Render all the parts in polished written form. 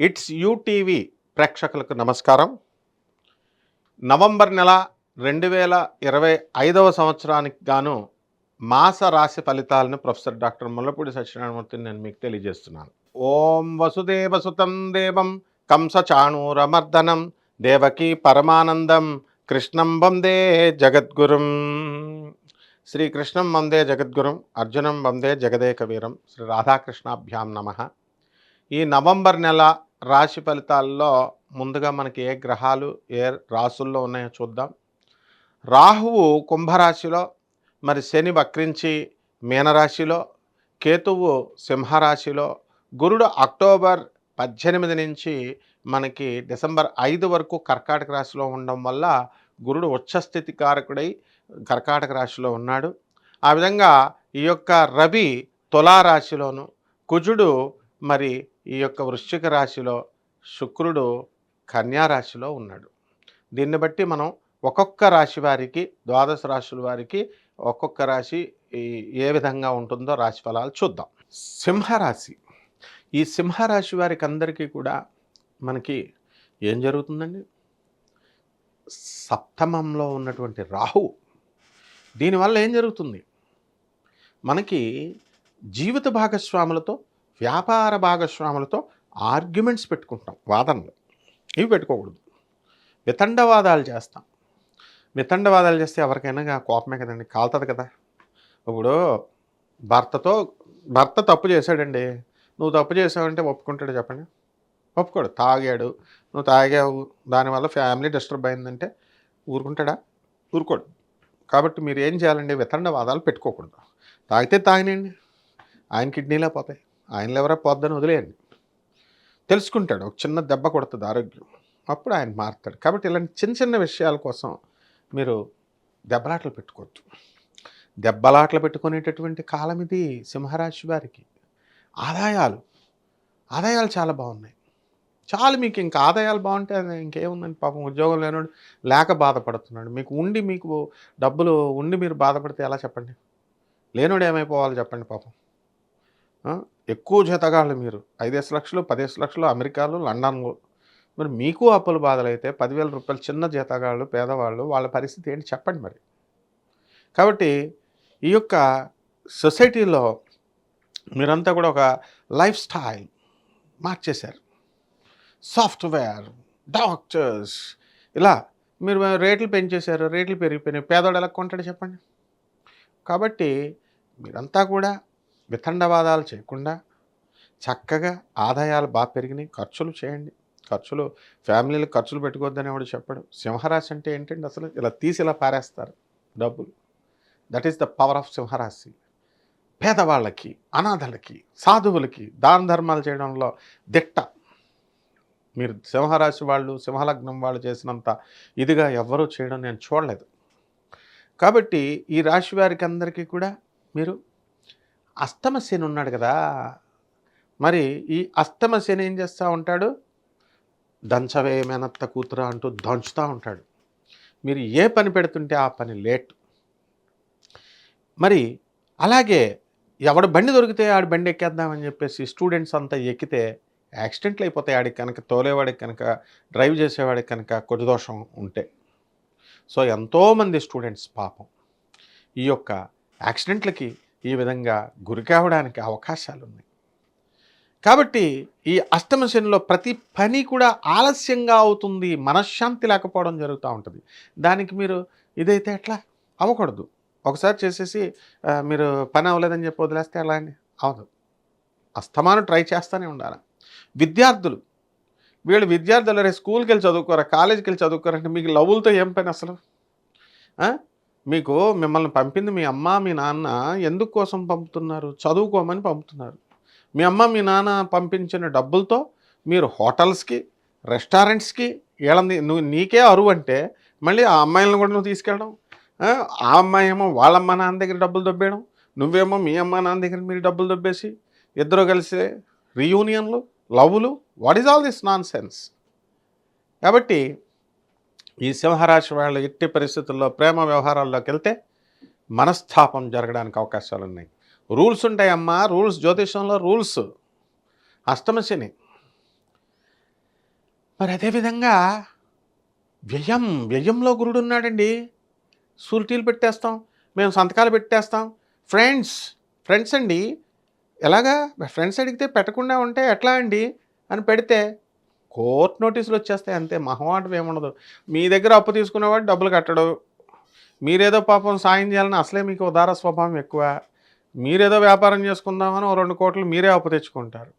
It's UTV ప్రేక్షకులకు నమస్కారం. November నెల 2025 సంవత్సరానికి గాను మాస రాశి ఫలితాలను ప్రొఫెసర్ డాక్టర్ ముల్లపూడి సత్యనారాయణమూర్తిని నేను మీకు తెలియజేస్తున్నాను. ఓం వసుదేవసుతం దేవం కంసచాణూరమర్దనం దేవకీ పరమానందం కృష్ణం వందే జగద్గురుం. శ్రీకృష్ణం వందే జగద్గురుం అర్జునం వందే జగదేక వీరం శ్రీ రాధాకృష్ణాభ్యాం నమః. ఈ నవంబర్ నెల రాశి ఫలితాల్లో ముందుగా మనకి ఏ గ్రహాలు ఏ రాసుల్లో ఉన్నాయో చూద్దాం. రాహువు కుంభరాశిలో, మరి శని వక్రించి మీనరాశిలో, కేతువు సింహరాశిలో, గురుడు అక్టోబర్ 18 నుంచి మనకి డిసెంబర్ 5 వరకు కర్కాటక రాశిలో ఉండడం వల్ల గురుడు ఉచ్చస్థితి కారకుడై కర్కాటక రాశిలో ఉన్నాడు. ఆ విధంగా ఈ యొక్క రవి తులారాశిలోను, కుజుడు మరి ఈ యొక్క వృశ్చిక రాశిలో, శుక్రుడు కన్యా రాశిలో ఉన్నాడు. దీన్ని బట్టి మనం ఒక్కొక్క రాశి వారికి, ద్వాదశ రాశుల వారికి ఒక్కొక్క రాశి ఏ విధంగా ఉంటుందో రాశి ఫలాలు చూద్దాం. సింహరాశి. ఈ సింహరాశి వారికి అందరికీ కూడా మనకి ఏం జరుగుతుందండి? సప్తమంలో ఉన్నటువంటి రాహువు. దీనివల్ల ఏం జరుగుతుంది? మనకి జీవిత భాగస్వాములతో, వ్యాపార భాగస్వాములతో ఆర్గ్యుమెంట్స్ పెట్టుకుంటాం, వాదనలు. ఇవి పెట్టుకోకూడదు. వితండవాదాలు చేస్తాం. వితండవాదాలు చేస్తే ఎవరికైనా కోపమే కదండి, కాలుతుంది కదా. ఇప్పుడు భర్త తప్పు చేశాడండి, నువ్వు తప్పు చేసావంటే ఒప్పుకుంటాడు చెప్పండి? ఒప్పుకోడు. తాగాడు, నువ్వు తాగావు, దానివల్ల ఫ్యామిలీ డిస్టర్బ్ అయిందంటే ఊరుకుంటాడా? ఊరుకోడు. కాబట్టి మీరు ఏం చేయాలండి? వితండవాదాలు పెట్టుకోకూడదు. తాగితే తాగినండి, ఆయన కిడ్నీలో పోతాయి, ఆయన ఎవరో పోద్దని వదిలేయండి. తెలుసుకుంటాడు, ఒక చిన్న దెబ్బ కొడుతుంది ఆరోగ్యం, అప్పుడు ఆయన మారుతాడు. కాబట్టి ఇలాంటి చిన్న చిన్న విషయాల కోసం మీరు దెబ్బలాటలు పెట్టుకోవద్దు. దెబ్బలాటలు పెట్టుకునేటటువంటి కాలం ఇది సింహరాశి వారికి. ఆదాయాలు చాలా బాగున్నాయి. చాలు, మీకు ఇంకా ఆదాయాలు బాగుంటే ఇంకేముందండి? పాపం ఉద్యోగం లేనివాడు లేక బాధపడుతున్నాడు. మీకు డబ్బులు ఉండి మీరు బాధపడితే ఎలా చెప్పండి? లేనివాడు ఏమైపోవాలి చెప్పండి? పాపం ఎక్కువ జీతగాళ్ళు మీరు 5 లక్షలు 10 లక్షలు అమెరికాలో, లండన్లో, మరి మీకు అప్పుల బాధలు అయితే 10,000 రూపాయలు చిన్న జీతగాళ్ళు, పేదవాళ్ళు, వాళ్ళ పరిస్థితి ఏంటి చెప్పండి మరి. కాబట్టి ఈ యొక్క సొసైటీలో మీరంతా కూడా ఒక లైఫ్ స్టైల్ మార్చేశారు. సాఫ్ట్వేర్, డాక్టర్స్, ఇలా మీరు రేట్లు పెంచేశారు, రేట్లు పెరిగిపోయినాయి. పేదవాడు ఎలా కొంటాడు చెప్పండి? కాబట్టి మీరంతా కూడా వితండవాదాలు చేయకుండా చక్కగా ఆదాయాలు బాగా పెరిగినాయి, ఖర్చులు చేయండి. ఫ్యామిలీలకు ఖర్చులు పెట్టుకోవద్దని ఎవడు చెప్పడు. సింహరాశి అంటే ఏంటండి? అసలు ఇలా తీసి ఇలా పారేస్తారు డబ్బులు. That is the power of సింహరాశి. పేదవాళ్ళకి, అనాథలకి, సాధువులకి దాన ధర్మాలు చేయడంలో దిట్ట. మీరు సింహరాశి వాళ్ళు, సింహలగ్నం వాళ్ళు చేసినంత ఇదిగా ఎవ్వరూ చేయడం నేను చూడలేదు. కాబట్టి ఈ రాశి వారికి అందరికీ కూడా మీరు అష్టమ శని ఉన్నాడు కదా, మరి ఈ అష్టమ శని ఏం చేస్తూ ఉంటాడు? దంచవే మేనత్త కూతురా అంటూ దంచుతూ ఉంటాడు. మీరు ఏ పని పెడుతుంటే ఆ పని లేట్. మరి అలాగే ఎవడు బండి దొరికితే ఆడి బండి ఎక్కేద్దామని చెప్పేసి స్టూడెంట్స్ అంతా ఎక్కితే యాక్సిడెంట్లు అయిపోతాయి. ఆడికి కనుక, తోలేవాడికి కనుక, డ్రైవ్ చేసేవాడికి కనుక కొద్ది దోషం ఉంటే. సో ఎంతోమంది స్టూడెంట్స్ పాపం ఈ యొక్క యాక్సిడెంట్లకి ఈ విధంగా గురికావడానికి అవకాశాలు ఉన్నాయి. కాబట్టి ఈ అష్టమ శనిలో ప్రతి పని కూడా ఆలస్యంగా అవుతుంది, మనశ్శాంతి లేకపోవడం జరుగుతూ ఉంటుంది. దానికి మీరు ఇదైతే ఎట్లా? అవ్వకూడదు. ఒకసారి చేసేసి మీరు పని అవ్వలేదని చెప్పి వదిలేస్తే ఎలా అండి? అవదు. అస్తమానం ట్రై చేస్తూనే ఉండాలి. విద్యార్థులు రే స్కూల్కి వెళ్ళి చదువుకోరా, కాలేజీకి వెళ్ళి చదువుకోరంటే మీకు లవ్వులతో ఏం పని అసలు? మీకు మిమ్మల్ని పంపింది మీ అమ్మ మీ నాన్న ఎందుకు కోసం పంపుతున్నారు? చదువుకోమని పంపుతున్నారు. మీ అమ్మ మీ నాన్న పంపించిన డబ్బులతో మీరు హోటల్స్కి, రెస్టారెంట్స్కి నీకే అరువు అంటే మళ్ళీ ఆ అమ్మాయిలను కూడా నువ్వు తీసుకెళ్ళడం, ఆ అమ్మాయి ఏమో వాళ్ళ అమ్మ నాన్న దగ్గర డబ్బులు దొబ్బేయడం, నువ్వేమో మీ అమ్మ నాన్న దగ్గర మీరు డబ్బులు దొబ్బేసి ఇద్దరు కలిసి రీయూనియన్లు, లవ్వులు. What is all this nonsense? కాబట్టి ఈ సింహరాశి వాళ్ళు ఎట్టి పరిస్థితుల్లో ప్రేమ వ్యవహారాల్లోకి వెళ్తే మనస్తాపం జరగడానికి అవకాశాలు ఉన్నాయి. రూల్స్ ఉంటాయమ్మా, రూల్స్, జ్యోతిషంలో రూల్స్. అష్టమ శని మరి అదేవిధంగా వ్యయంలో గురుడున్నాడండి. సూరిటీలు పెట్టేస్తాం, మేము సంతకాలు పెట్టేస్తాం. ఫ్రెండ్స్ అండి. ఎలాగా ఫ్రెండ్స్ అడిగితే పెట్టకుండా ఉంటే ఎట్లా అండి అని పెడితే కోర్ట్ నోటీసులు వచ్చేస్తాయి అంతే. మొహమాటం ఏముండదు. మీ దగ్గర అప్పు తీసుకునేవాడు డబ్బులు కట్టడు. మీరేదో పాపం సాయం చేయాలని అసలే మీకు ఉదార స్వభావం ఎక్కువ. మీరేదో వ్యాపారం చేసుకుందామని ఓ 2 కోట్లు మీరే అప్పు తెచ్చుకుంటారు.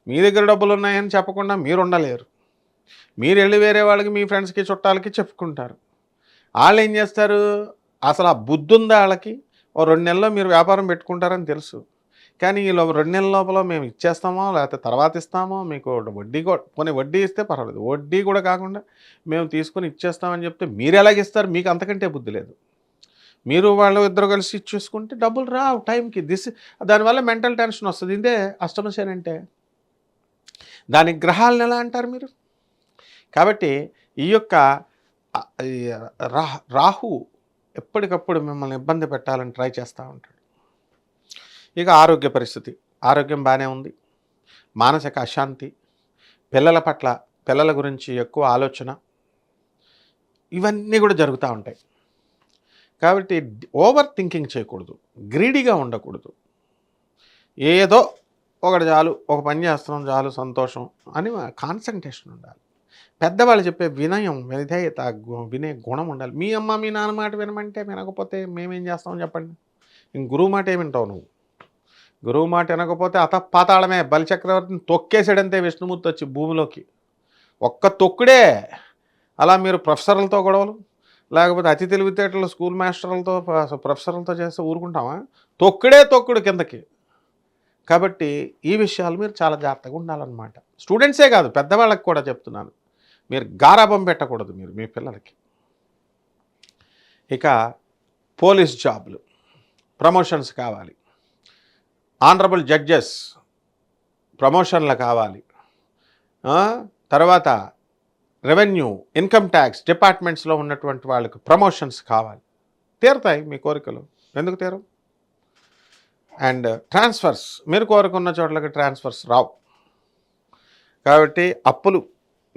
మీ దగ్గర డబ్బులు ఉన్నాయని చెప్పకుండా మీరు ఉండలేరు. మీరు వెళ్ళి వేరే వాళ్ళకి, మీ ఫ్రెండ్స్కి, చుట్టాలకి చెప్పుకుంటారు. వాళ్ళు ఏం చేస్తారు, అసలు ఆ బుద్ధి ఉందా వాళ్ళకి? ఓ 2 నెలల్లో మీరు వ్యాపారం పెట్టుకుంటారని తెలుసు. కానీ ఈ 2 నెలల లోపల మేము ఇచ్చేస్తామో, లేకపోతే తర్వాత ఇస్తామో, మీకు వడ్డీ పోనీ వడ్డీ ఇస్తే పర్వాలేదు, వడ్డీ కూడా కాకుండా మేము తీసుకొని ఇచ్చేస్తామని చెప్తే మీరు ఎలాగిస్తారు? మీకు అంతకంటే బుద్ధి లేదు. మీరు వాళ్ళు ఇద్దరు కలిసి ఇచ్చేసుకుంటే డబ్బులు రావు టైంకి. దానివల్ల మెంటల్ టెన్షన్ వస్తుంది. ఇదే అష్టమశని అంటే. దానికి గ్రహాలను ఎలా అంటారు మీరు? కాబట్టి ఈ యొక్క ఈ రాహు ఎప్పటికప్పుడు మిమ్మల్ని ఇబ్బంది పెట్టాలని ట్రై చేస్తూ ఉంటాడు. ఇక ఆరోగ్య పరిస్థితి, ఆరోగ్యం బాగానే ఉంది. మానసిక అశాంతి, పిల్లల గురించి ఎక్కువ ఆలోచన, ఇవన్నీ కూడా జరుగుతూ ఉంటాయి. కాబట్టి ఓవర్ థింకింగ్ చేయకూడదు, గ్రీడీగా ఉండకూడదు. ఏదో ఒకటి చాలు, ఒక పని చేస్తున్నాం చాలు, సంతోషం అని కాన్సన్ట్రేషన్ ఉండాలి. పెద్దవాళ్ళు చెప్పే వినయం, విధేయత, వినే గుణం ఉండాలి. మీ అమ్మ మీ నాన్న మాట వినమంటే వినకపోతే మేమేం చేస్తామని చెప్పండి. ఇంక గురువు మాట ఏమింటావు నువ్వు? గురువు మాట వినకపోతే పాతాళమే. బలిచక్రవర్తిని తొక్కేసాడంతే విష్ణుమూర్తి వచ్చి భూమిలోకి. ఒక్క తొక్కుడే. అలా మీరు ప్రొఫెసర్లతో గొడవలు, లేకపోతే అతి తెలివితేటలు స్కూల్ మాస్టర్లతో, ప్రొఫెసర్లతో చేస్తే ఊరుకుంటామా? తొక్కుడు కిందకి. కాబట్టి ఈ విషయాలు మీరు చాలా జాగ్రత్తగా ఉండాలన్నమాట. స్టూడెంట్సే కాదు, పెద్దవాళ్ళకి కూడా చెప్తున్నాను. మీరు గారాబం పెట్టకూడదు మీరు మీ పిల్లలకి. ఇక పోలీస్ జాబ్లు, ప్రమోషన్స్ కావాలి. ఆనరబుల్ జడ్జెస్ ప్రమోషన్లు కావాలి. తర్వాత రెవెన్యూ, ఇన్కమ్ ట్యాక్స్ డిపార్ట్మెంట్స్లో ఉన్నటువంటి వాళ్ళకి ప్రమోషన్స్ కావాలి. తీరుతాయి మీ కోరికలు, ఎందుకు తీరవు? అండ్ ట్రాన్స్ఫర్స్, మీరు కోరుకున్న చోట్లకి ట్రాన్స్ఫర్స్ రావు. కాబట్టి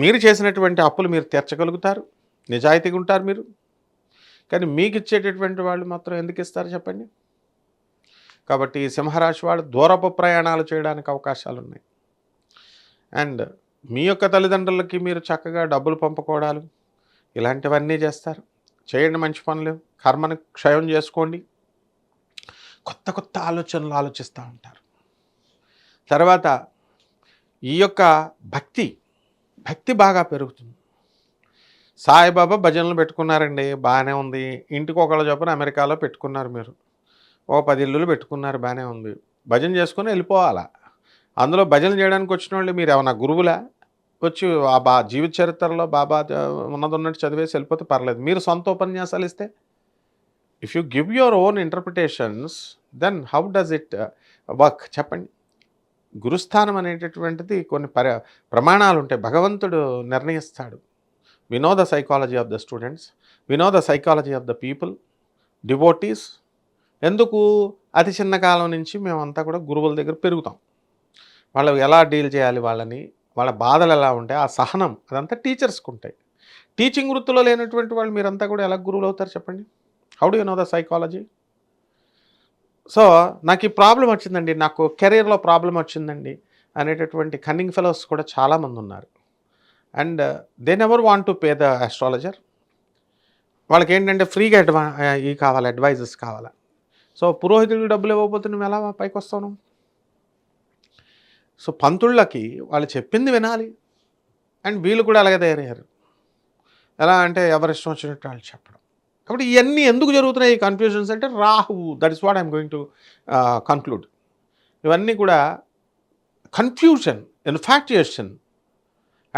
మీరు చేసినటువంటి అప్పులు మీరు తీర్చగలుగుతారు, నిజాయితీగా ఉంటారు మీరు. కానీ మీకు ఇచ్చేటటువంటి వాళ్ళు మాత్రం ఎందుకు ఇస్తారు చెప్పండి? కాబట్టి సింహరాశి వాళ్ళు దూరపు ప్రయాణాలు చేయడానికి అవకాశాలు ఉన్నాయి. అండ్ మీ యొక్క తల్లిదండ్రులకి మీరు చక్కగా డబ్బులు పంపుకోవడాలు ఇలాంటివన్నీ చేస్తారు. చేయండి మంచి పనులు, కర్మను క్షయం చేసుకోండి. కొత్త ఆలోచనలు ఆలోచిస్తూ ఉంటారు. తర్వాత ఈ యొక్క భక్తి బాగా పెరుగుతుంది. సాయిబాబా భజనలు పెట్టుకున్నారండి, బాగానే ఉంది. ఇంటికి ఒకళ్ళ చొప్పున అమెరికాలో పెట్టుకున్నారు మీరు. ఓ 10 ఇల్లులు పెట్టుకున్నారు, బాగానే ఉంది. భజన చేసుకొని వెళ్ళిపోవాలా. అందులో భజన చేయడానికి వచ్చిన వాళ్ళు మీరు ఏమన్నా గురువులా? వచ్చి ఆ జీవిత చరిత్రలో బాబా ఉన్నట్టు చదివేసి వెళ్ళిపోతే పర్లేదు. మీరు సొంత ఉపన్యాసాలు ఇస్తే, if you give your own interpretations, then how does it work చెప్పండి. గురుస్థానం అనేటటువంటిది కొన్ని ప్రమాణాలు ఉంటాయి, భగవంతుడు నిర్ణయిస్తాడు. We know the psychology of the students, we know the psychology of the people, devotees. ఎందుకు? అతి చిన్న కాలం నుంచి మేమంతా కూడా గురువుల దగ్గర పెరుగుతాం. వాళ్ళు ఎలా డీల్ చేయాలి, వాళ్ళ బాధలు ఎలా ఉంటాయి, ఆ సహనం అదంతా టీచర్స్కి ఉంటాయి. టీచింగ్ వృత్తిలో లేనటువంటి వాళ్ళు మీరంతా కూడా ఎలా గురువులు అవుతారు చెప్పండి? How do you know the psychology? So నాకు ఈ ప్రాబ్లం వచ్చిందండి, నాకు కెరీర్లో ప్రాబ్లం వచ్చిందండి అనేటటువంటి కన్నింగ్ ఫెలోస్ కూడా చాలామంది ఉన్నారు. And they never want to pay the astrologer. వాళ్ళకి ఏంటంటే ఫ్రీగా కావాలి, అడ్వైజెస్ కావాలి. సో పురోహితుడికి డబ్బులు ఇవ్వకపోతే నువ్వు ఎలా పైకి వస్తావు? సో పంతుళ్ళకి వాళ్ళు చెప్పింది వినాలి. అండ్ వీళ్ళు కూడా అలాగే తయారయ్యారు. ఎలా అంటే ఎవరిష్టం వచ్చినట్టు వాళ్ళు చెప్పడం. కాబట్టి ఇవన్నీ ఎందుకు జరుగుతున్నాయి ఈ కన్ఫ్యూజన్స్ అంటే రాహువు. That is what I'm going to conclude. ఇవన్నీ కూడా కన్ఫ్యూజన్, ఇన్ఫాక్చుయేషన్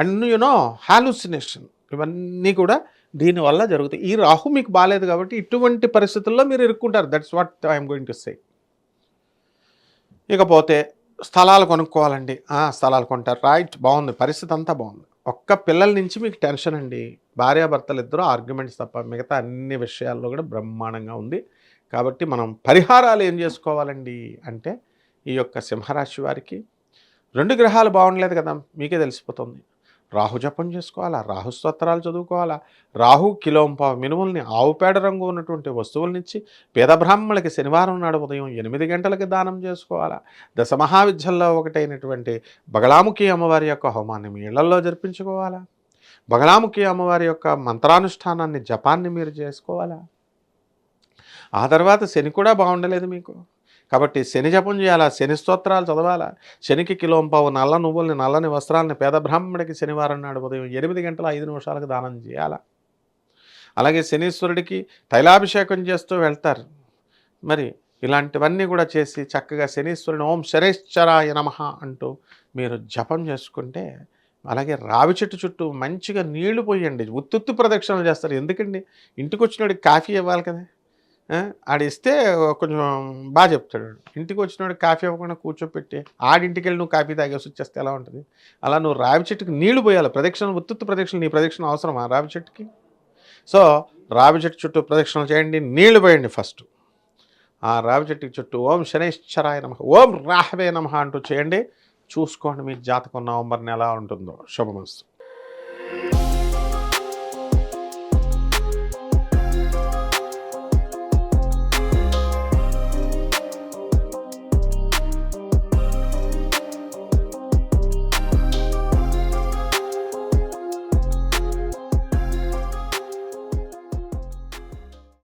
అండ్ హాలుసినేషన్, ఇవన్నీ కూడా దీనివల్ల జరుగుతాయి. ఈ రాహు మీకు బాగాలేదు కాబట్టి ఇటువంటి పరిస్థితుల్లో మీరు ఇరుక్కుంటారు. That's what I'm going to say. ఇకపోతే స్థలాలు కొనుక్కోవాలండి. స్థలాలు కొంటారు, రైట్, బాగుంది, పరిస్థితి అంతా బాగుంది. ఒక్క పిల్లల నుంచి మీకు టెన్షన్ అండి. భార్యాభర్తలు ఇద్దరు ఆర్గ్యుమెంట్స్ తప్ప మిగతా అన్ని విషయాల్లో కూడా బ్రహ్మాండంగా ఉంది. కాబట్టి మనం పరిహారాలు ఏం చేసుకోవాలండి అంటే, ఈ యొక్క సింహరాశి వారికి 2 గ్రహాలు బాగుండలేదు కదా, మీకే తెలిసిపోతుంది. రాహు జపం చేసుకోవాలా, రాహు స్తోత్రాలు చదువుకోవాలా, రాహు కిలోంపావు మినుముల్ని ఆవు పేడ రంగు ఉన్నటువంటి వస్తువులనిచ్చి పేద బ్రాహ్మణులకి శనివారం నాడు ఉదయం 8 గంటలకి దానం చేసుకోవాలా. దశమహావిద్యల్లో ఒకటైనటువంటి బగళాముఖి అమ్మవారి యొక్క హోమాన్ని మీ ఇళ్లల్లో జరిపించుకోవాలా. బగళాముఖి అమ్మవారి యొక్క మంత్రానుష్ఠానాన్ని జపాన్ని మీరు చేసుకోవాలా. ఆ తర్వాత శని కూడా బాగుండలేదు మీకు, కాబట్టి శని జపం చేయాలా, శని స్తోత్రాలు చదవాలా, శనికి కిలోంపావు నల్ల నువ్వుల్ని నల్లని వస్త్రాలని పేద బ్రాహ్మణుడికి శనివారం నాడు ఉదయం 8 గంటల 5 నిమిషాలకు దానం చేయాలా. అలాగే శనీశ్వరుడికి తైలాభిషేకం చేస్తూ వెళ్తారు. మరి ఇలాంటివన్నీ కూడా చేసి చక్కగా శనీశ్వరుని ఓం శనైశ్చరాయ నమః అంటూ మీరు జపం చేసుకుంటే, అలాగే రావి చెట్టు చుట్టూ మంచిగా నీళ్లు పోయండి. ఉత్తుత్తు ప్రదక్షిణలు చేస్తారు ఎందుకండి, ఇంటికి వచ్చినోడికి కాఫీ ఇవ్వాలి కదా. ఆడిస్తే కొంచెం బాగా చెప్తాడు. ఇంటికి వచ్చినోడికి కాఫీ ఇవ్వకుండా కూర్చోపెట్టి ఆడింటికి వెళ్ళి నువ్వు కాఫీ తాగేసి వచ్చేస్తే ఎలా ఉంటుంది. అలా నువ్వు రావి చెట్టుకి నీళ్లు పోయాలి. ప్రదక్షిణ ఉత్తుత్తు ప్రదక్షిణ, నీ ప్రదక్షిణ అవసరమా రావి చెట్టుకి? సో రావి చెట్టు చుట్టూ ప్రదక్షిణలు చేయండి, నీళ్లు పోయండి ఫస్ట్. ఆ రావి చెట్టుకి చుట్టూ ఓం శనైశ్చరాయ నమః, ఓం రాహవే నమః అంటూ చేయండి. చూసుకోండి మీ జాతకం నవంబర్ నెల ఉంటుందో. శుభమస్తు.